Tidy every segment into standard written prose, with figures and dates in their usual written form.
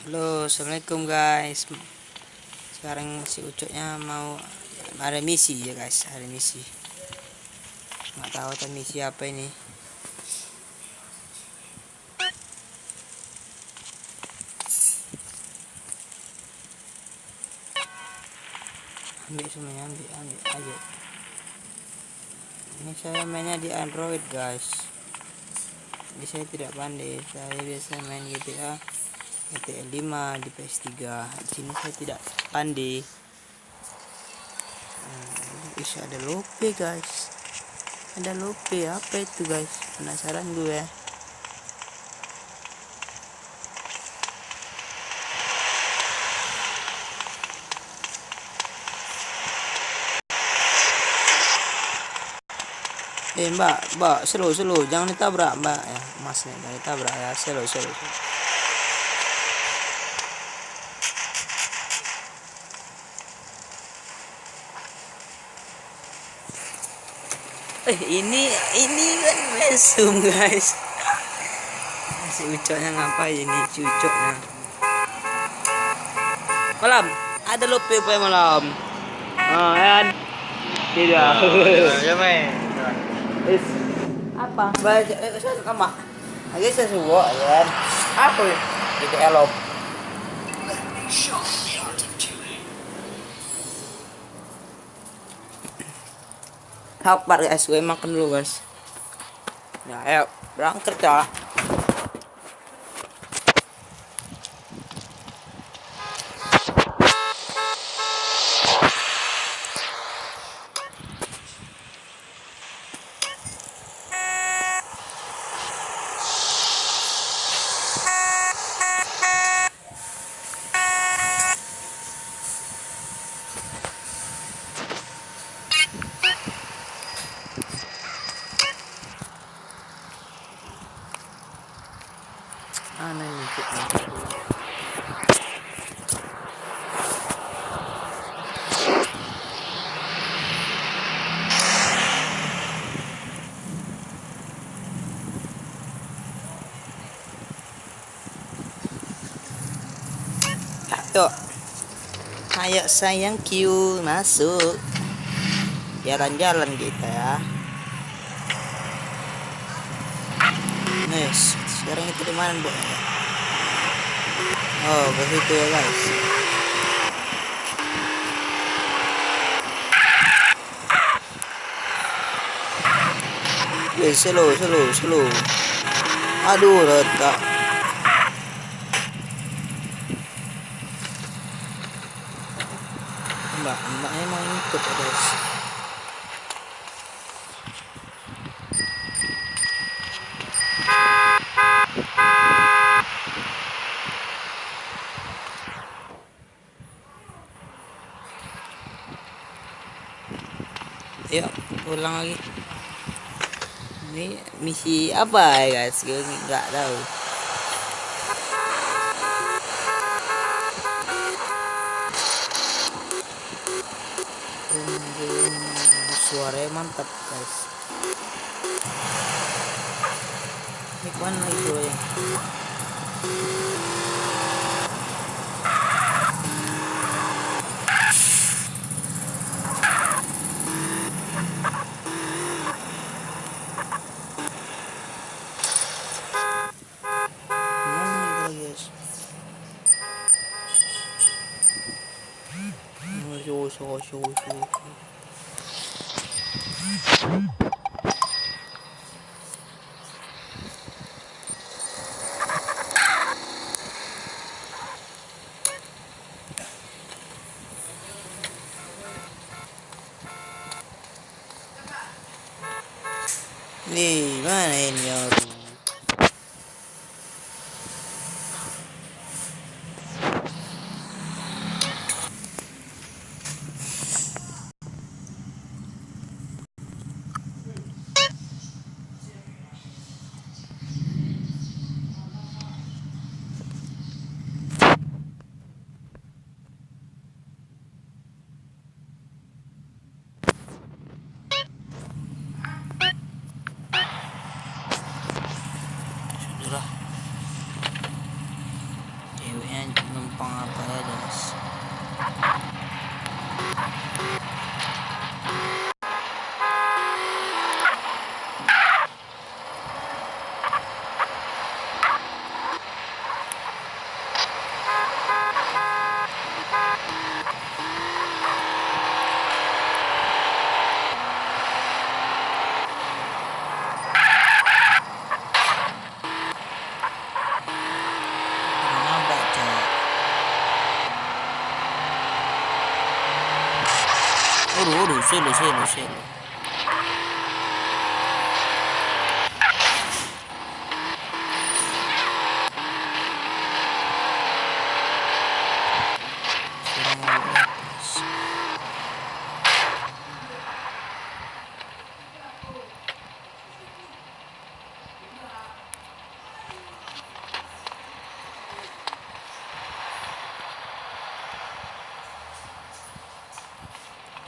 Halo, assalamualaikum guys. Sekarang si Ucoknya mau ada misi ya guys, ada misi. Nggak tahu tuh misi apa ini. Ambil semuanya, ambil aja. Ini saya mainnya di Android guys. Jadi saya tidak pandai. Saya biasa main GTA 5 di PS3. Di sini saya tidak pandai. Bisa ada lope guys. Ada lope apa itu guys? Penasaran gue. Mbak, slow, jangan ditabrak, mbak ya, masnya jangan ditabrak ya, slow. Ini kan mesum guys, si Ucoknya ngapain ini, si Ucoknya malam, ada lope apa malam, kan, tidak, Ya main. apa, baca, saya sama, lagi saya subuh ya, apa itu elop. Sabar guys, gue makan dulu guys. Ya, ayo berangkat ya. Aneh nih. Ayo sayang Q masuk. Jalan-jalan kita ya. Nice. Sekarang itu di mana, Bu? Oh, ke situ ya, guys. Slow. Aduh, letak. Mbaknya mau ikut ya, guys. Yuk, pulang lagi. Ini misi apa ya, guys? Gue nggak tahu. Suaranya mantap, guys. Ini mana lagi suaranya? Show. Nih, mana ini ya? ngapa-ngapa ya guys. Nabrak cok. Aduh, selo.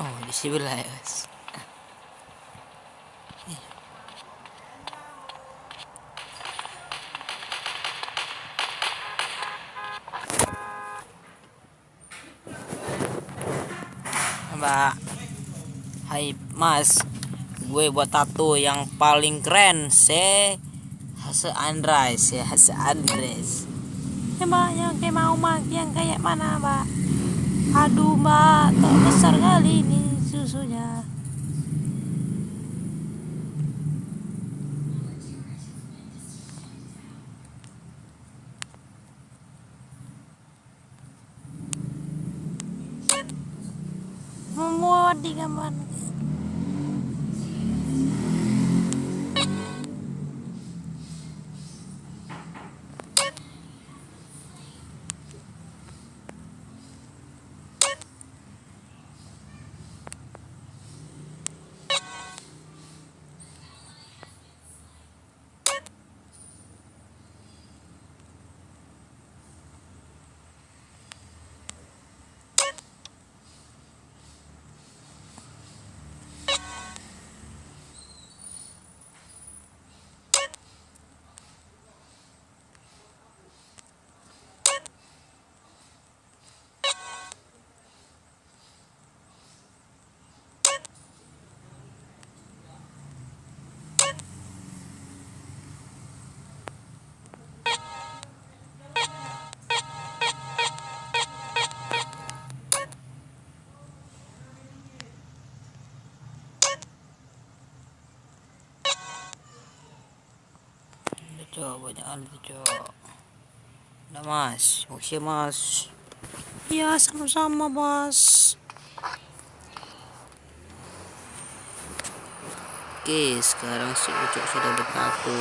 Oh, di sebelah ya guys. Mbak, hai mas, gue buat tato yang paling keren Andres. Mbak, yang kayak mau mak yang kayak mana mbak? Aduh mbak, tak besar kali ini susunya. Memuat di gambar. Cok, banyak hal itu cok. Udah mas, oke mas. Ya sama-sama bos. Oke, sekarang si Ucok sudah bertato.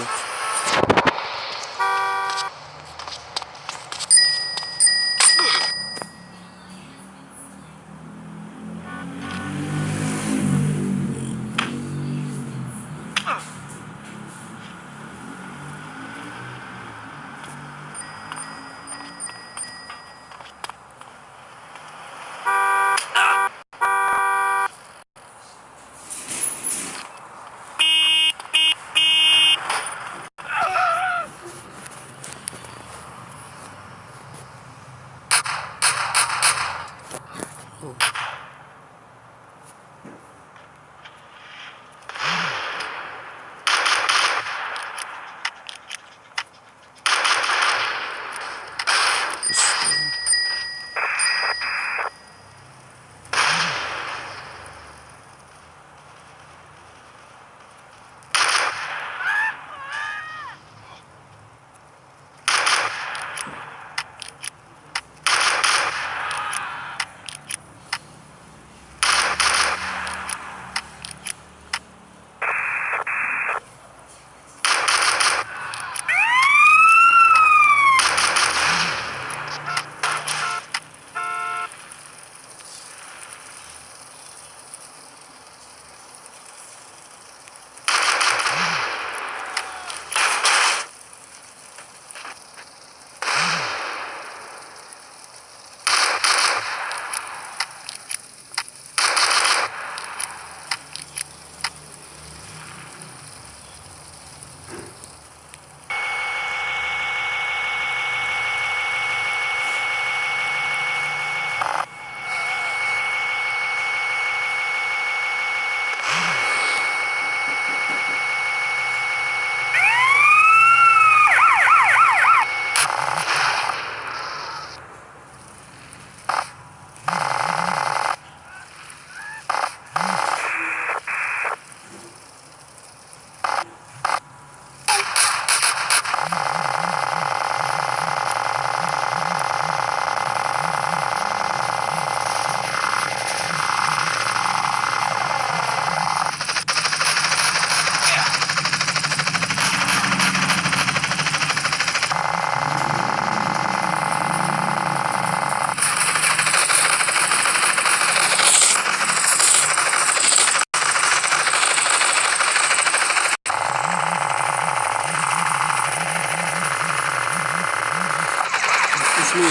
mampus lu.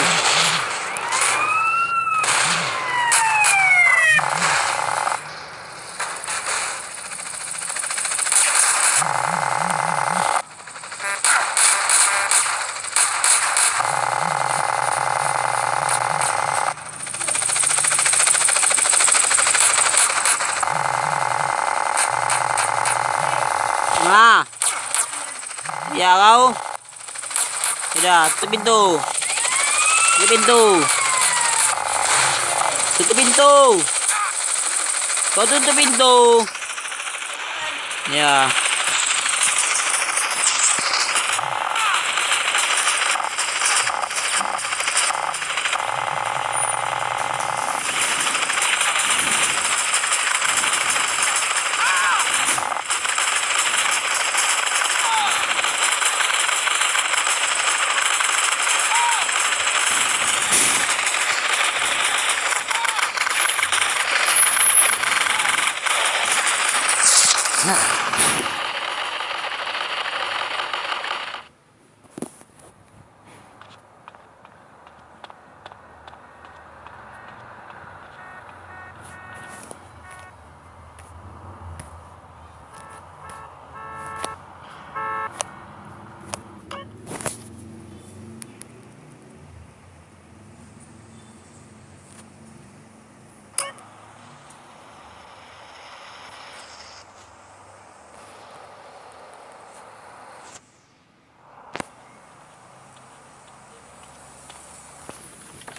Nah, ya kau. Udah, tutup pintu. Tutup pintu. Tutup pintu. Kau tutup pintu. Ya.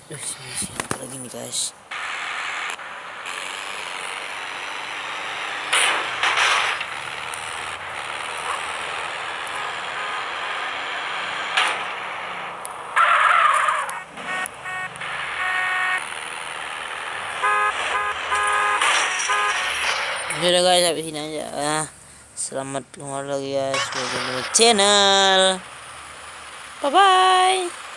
Apa lagi nih guys? Udah guys, sampai sini aja. Selamat keluar lagi guys, channel. Bye bye.